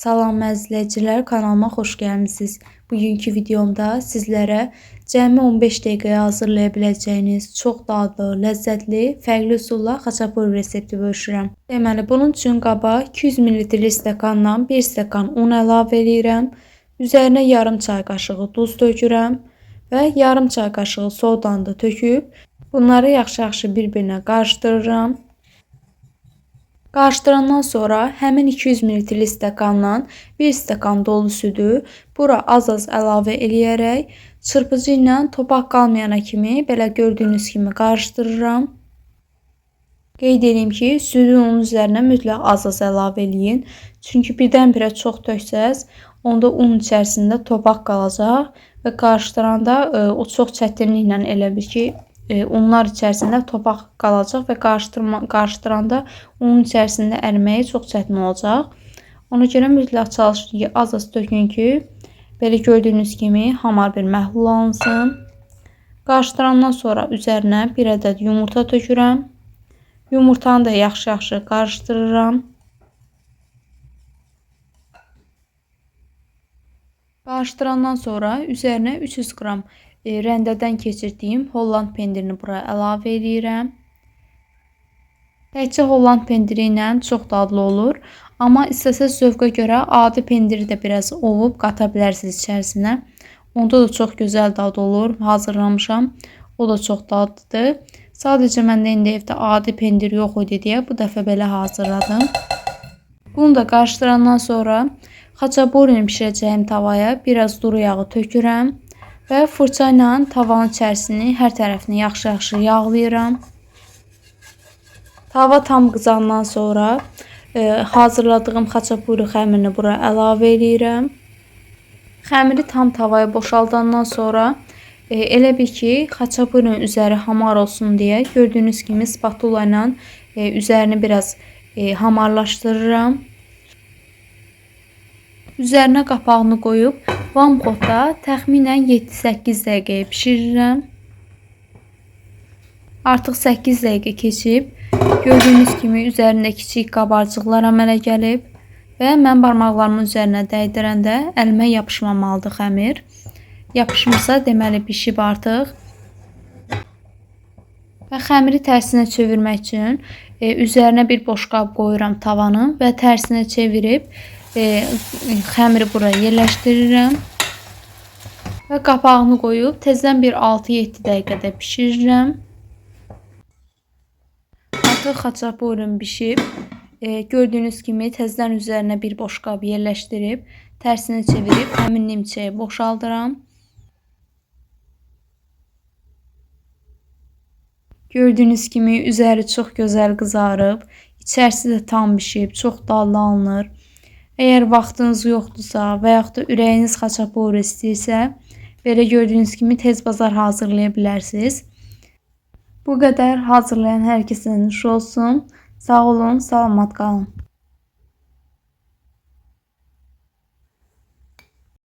Salam izləyicilər, kanalıma xoş gəlmisiniz. Bugünkü videomda sizlərə cəmi 15 dəqiqəyə hazırlaya biləcəyiniz çox dadlı, ləzzətli, fərqli üsulla xaçapuri resepti bölüşürəm. Deməli, bunun üçün qaba 200 ml stəkandan 1 stəkan un əlavə edirəm. Üzərinə yarım çay qaşığı duz tökürəm və yarım çay qaşığı sodanı da töküb bunları yaxşı-yaxşı bir-birinə qarışdırıram. Qarışdırandan sonra həmin 200 ml stəkandan 1 stəkan dolu südü bura az-az əlavə eləyərək çırpıcı ilə topaq qalmayana kimi belə gördüyünüz kimi qarışdırıram. Qeyd edeyim ki, südü unun üzərinə mütləq az-az əlavə eləyin. Çünki birdən-birə çox töksəz, onda un içərisində topaq qalacaq və qarışdıranda o çox çətinliklə elə bil ki, unlar içərisində topaq qalacaq və qarışdıranda unun içərisində əriməyi çox çətin olacaq. Ona görə mütləq çalışın ki, az-az tökün ki, belə gördüyünüz kimi hamar bir məhlul alınsın. Qarışdırandan sonra üzərinə 1 ədəd yumurta tökürəm. Yumurtanı da yaxşı-yaxşı qarışdırıram. Qarışdırandan sonra üzərinə 300 qram rəndədən keçirdiyim Holland pendirini bura əlavə edirəm. Təkcə Holland pendiri ilə çox dadlı olur. Amma istəsəz zövqə görə adi pendiri də biraz ovub qata bilərsiniz içərisinə. Onda da çox gözəl dad olur. Hazırlamışam. O da çox dadlıdır. Sadəcə məndə indi evdə adi pendir yox idi deyə bu dəfə belə hazırladım. Bunu da qarışdırandan sonra xaçapurini bişirəcəyim tavaya biraz duru yağı tökürəm. Və fırça ilə tavanın içərisini hər tərəfini yaxşı-yaxşı yağlayıram. Tava tam qızandan sonra hazırladığım xaçapuri xəmirini bura əlavə edirəm. Xəmiri tam tavaya boşaldandan sonra elə bil ki, xaçapurinin üzəri hamar olsun deyə gördüyünüz kimi spatula ilə üzərini biraz hamarlaşdırıram. Üzərinə qapağını qoyub vamxotda təxminən 7-8 dəqiqəyə bişirirəm. Artıq 8 dəqiqə keçib. Gördüyünüz kimi üzərində kiçik qabarcıqlar əmələ gəlib və mən barmaqlarımın üzərinə dəydirəndə əlimə yapışmamalıdır xəmir. Yapışmırsa deməli bişib artıq. Və xəmiri tərsinə çevirmək üçün üzərinə bir boşqab qoyuram tavanın və tərsinə çevirib xəmiri buraya yerləşdirirəm və qapağını qoyub tezdən bir 6-7 dəqiqədə bişirirəm. Artıq xaçapurim bişib. Gördüyünüz kimi tezdən üzərinə bir boşqab yerləşdirib tərsinə çevirib həmin nimçəyi boşaldıram. Gördüyünüz kimi üzəri çox gözəl qızarıb, içərisi də tam bişib, çox dadlı alınır. Əgər vaxtınız yoxdursa və yaxud da ürəyiniz xaçapuri istəyirsə, belə gördüyünüz kimi tez bazar hazırlaya bilərsiniz. Bu qədər hazırlayan hər kəsə nuş olsun. Sağ olun, salamat qalın.